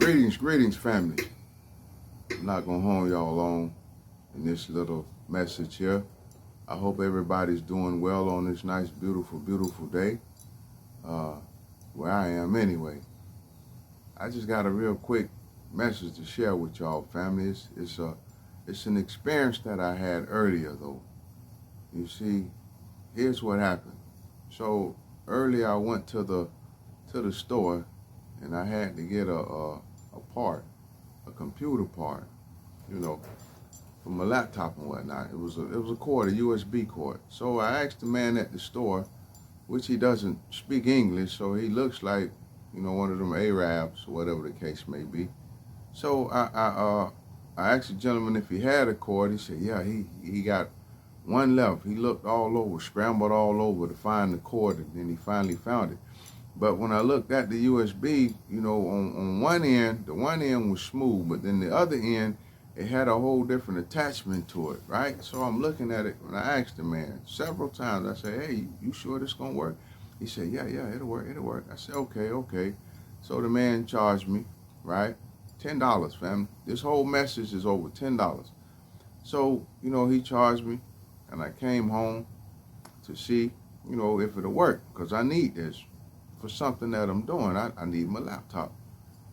Greetings, family. I'm not gonna hold y'all long in this little message here. I hope everybody's doing well on this nice, beautiful day. Uh, where I am anyway. I just got a real quick message to share with y'all, family. It's an experience that I had earlier though. You see, here's what happened. So earlier I went to the store and I had to get a part, a computer part, you know, from a laptop and whatnot. It was a cord, a USB cord. So I asked the man at the store, which he doesn't speak English, so he looks like, you know, one of them Arabs or whatever the case may be. So I asked the gentleman if he had a cord. He said, yeah, he got one left. He looked all over, scrambled all over to find the cord, and then he finally found it. But when I looked at the USB, you know, on one end, the one end was smooth, but then the other end, it had a whole different attachment to it, right? So I'm looking at it, and I asked the man several times, I said, hey, you sure this gonna work? He said, yeah, it'll work. I said, okay. So the man charged me, right? $10, fam. This whole message is over $10. So, you know, he charged me, and I came home to see, you know, if it'll work, because I need this for something that I'm doing. I need my laptop.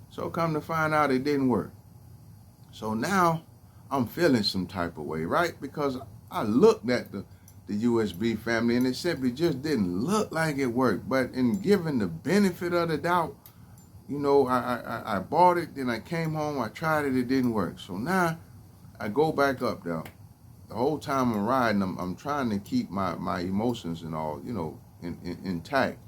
So come to find out it didn't work. So now I'm feeling some type of way, right? Because I looked at the USB, family, and it simply just didn't look like it worked. But in giving the benefit of the doubt, you know, I bought it, then I came home, I tried it, it didn't work. So now I go back up there. The whole time I'm riding, I'm trying to keep my emotions and all, you know, intact,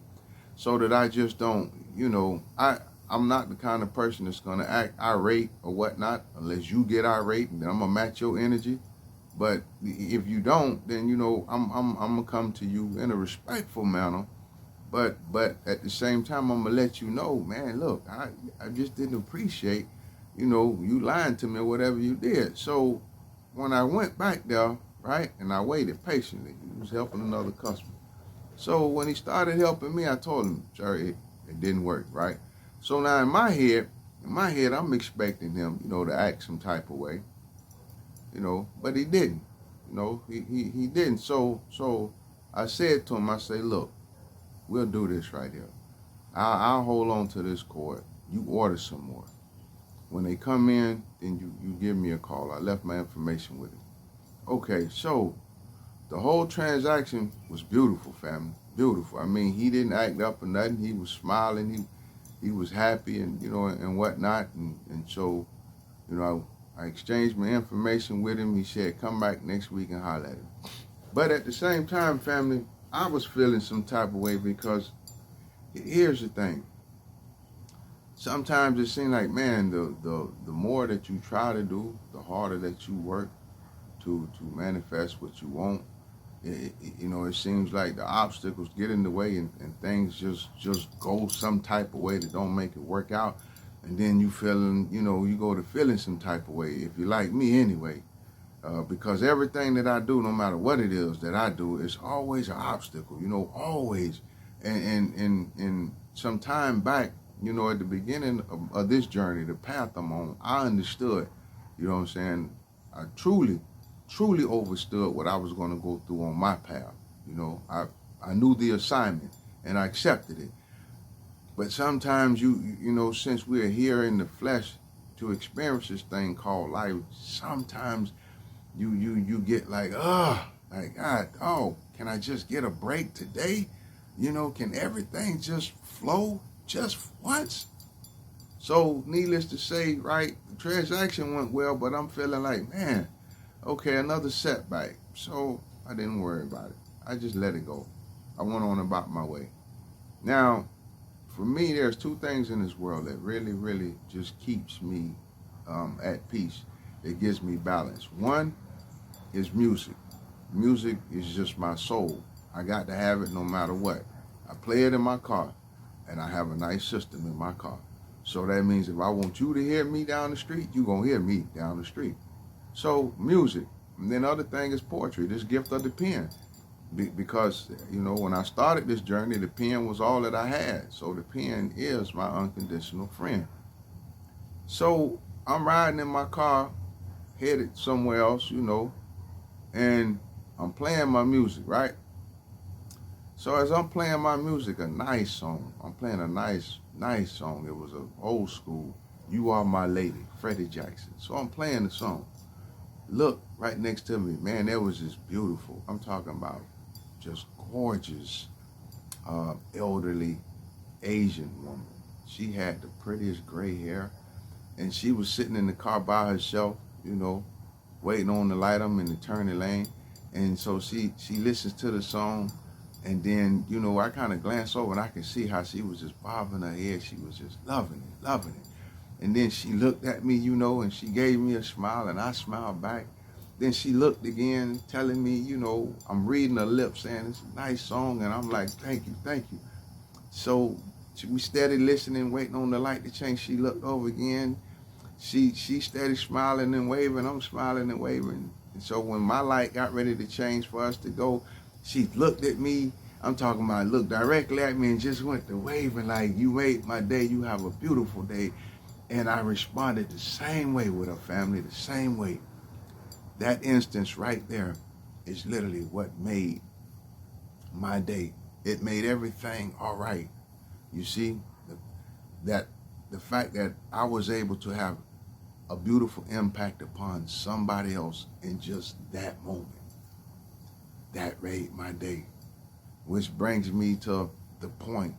so that I just don't, you know, I'm not the kind of person that's gonna act irate or whatnot unless you get irate, and then I'm gonna match your energy. But if you don't, then, you know, I'm gonna come to you in a respectful manner. But at the same time, I'm gonna let you know, man, look, I just didn't appreciate, you know, you lying to me or whatever you did. So when I went back there, right, and I waited patiently, he was helping another customer. So when he started helping me, I told him, sir, it didn't work, right? So now in my head, I'm expecting him, you know, to act some type of way, you know, but he didn't, you know, he didn't. So I said to him, I say, look, we'll do this right here. I'll hold on to this cord. You order some more. When they come in, then you give me a call. I left my information with him. Okay, so the whole transaction was beautiful, family. Beautiful. I mean, he didn't act up or nothing. He was smiling. He was happy, and, you know, and whatnot. And so, you know, I exchanged my information with him. He said, come back next week and holler at him. But at the same time, family, I was feeling some type of way, because here's the thing. Sometimes it seems like, man, the more that you try to do, the harder that you work to manifest what you want. You know, it seems like the obstacles get in the way, and things just go some type of way that don't make it work out. And then you feeling, you know, you go to feeling some type of way, if you like me anyway. Because everything that I do, no matter what it is that I do, is always an obstacle, you know, always. And some time back, you know, at the beginning of this journey, the path I'm on, I understood, you know what I'm saying? I truly overstood what I was going to go through on my path. You know, I knew the assignment and I accepted it. But sometimes you know, since we're here in the flesh to experience this thing called life, sometimes you get like, God, oh, can I just get a break today? You know, can everything just flow just once? So needless to say, right, the transaction went well, but I'm feeling like, man, okay, another setback. So I didn't worry about it. I just let it go. I went on about my way. Now, for me, there's two things in this world that really just keeps me at peace. It gives me balance. One is music. Music is just my soul. I got to have it no matter what. I play it in my car, and I have a nice system in my car. So that means if I want you to hear me down the street, you're going to hear me down the street. So music. And then the other thing is poetry, this gift of the pen. Because, you know, when I started this journey, the pen was all that I had. So the pen is my unconditional friend. So I'm riding in my car, headed somewhere else, and I'm playing my music, right? So as I'm playing my music, a nice song, I'm playing a nice song. It was an old school, You Are My Lady, Freddie Jackson. So I'm playing the song. Look right next to me, man, that was just beautiful. I'm talking about just gorgeous, elderly Asian woman. She had the prettiest gray hair, and she was sitting in the car by herself, waiting on the light in the turning lane. And so she listens to the song, and then, I kind of glance over and I can see how she was just bobbing her head. She was just loving it, loving it. And then she looked at me, and she gave me a smile, and I smiled back. Then she looked again, telling me, I'm reading her lips, saying it's a nice song, and I'm like, thank you, thank you. So we steady listening, waiting on the light to change. She looked over again. She steady smiling and waving. I'm smiling and waving. And so when my light got ready to change for us to go, she looked at me. I'm talking about looked directly at me and just went to waving like, you made my day. You have a beautiful day. And I responded the same way with her family, the same way. That instance right there is literally what made my day. It made everything all right. You see, the fact that I was able to have a beautiful impact upon somebody else in just that moment, that made my day. Which brings me to the point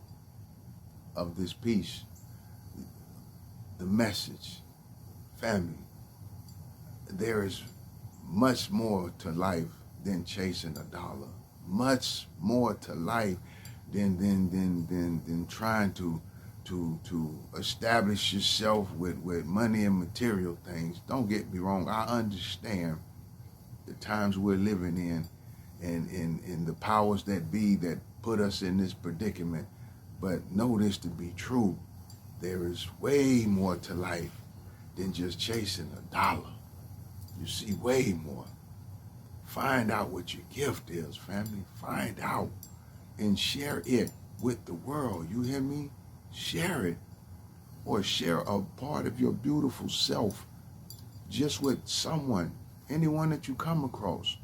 of this piece, the message. Family, there is much more to life than chasing a dollar. Much more to life than trying to establish yourself with money and material things. Don't get me wrong. I understand the times we're living in and the powers that be that put us in this predicament. But know this to be true. There is way more to life than just chasing a dollar. You see, way more. Find out what your gift is, family. Find out and share it with the world. You hear me? Share it. Or share a part of your beautiful self just with someone, anyone that you come across.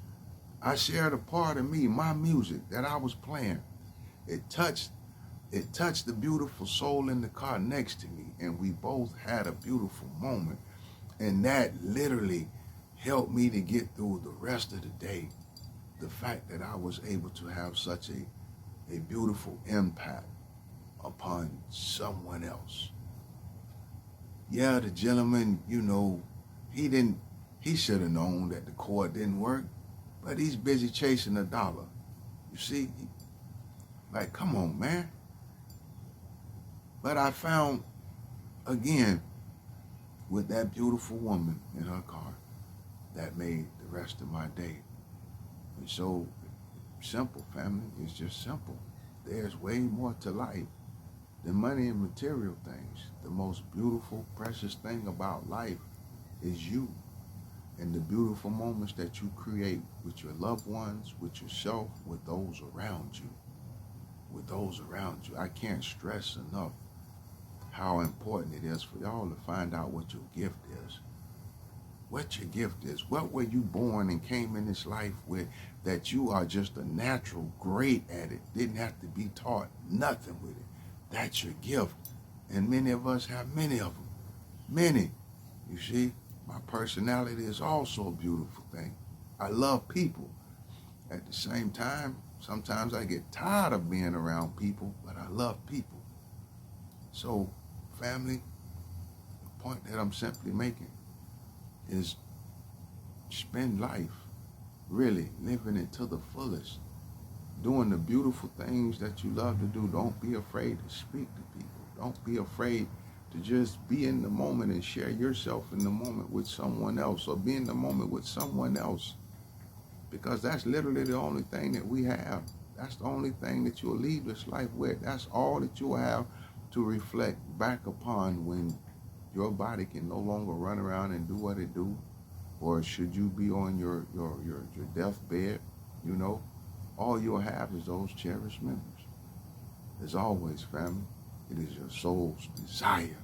I shared a part of me, my music that I was playing. It touched the beautiful soul in the car next to me, and we both had a beautiful moment. And that literally helped me to get through the rest of the day. The fact that I was able to have such a beautiful impact upon someone else. Yeah, the gentleman, he should have known that the cord didn't work, but he's busy chasing a dollar. You see, like, come on, man. But I found, again, with that beautiful woman in her car, that made the rest of my day. And so simple, family. It's just simple. There's way more to life than money and material things. The most beautiful, precious thing about life is you and the beautiful moments that you create with your loved ones, with yourself, with those around you. With those around you. I can't stress enough how important it is for y'all to find out what your gift is. What your gift is. What were you born and came in this life with that you are just a natural great at it? Didn't have to be taught nothing with it. That's your gift. And many of us have many of them. Many. You see, my personality is also a beautiful thing. I love people. At the same time, sometimes I get tired of being around people, but I love people. So, family, the point that I'm simply making is spend life really living it to the fullest, doing the beautiful things that you love to do. Don't be afraid to speak to people. Don't be afraid to just be in the moment and share yourself in the moment with someone else, or be in the moment with someone else, because that's literally the only thing that we have. That's the only thing that you'll leave this life with. That's all that you'll have to reflect back upon when your body can no longer run around and do what it do, or should you be on your deathbed, all you'll have is those cherished memories. As always, family, it is your soul's desire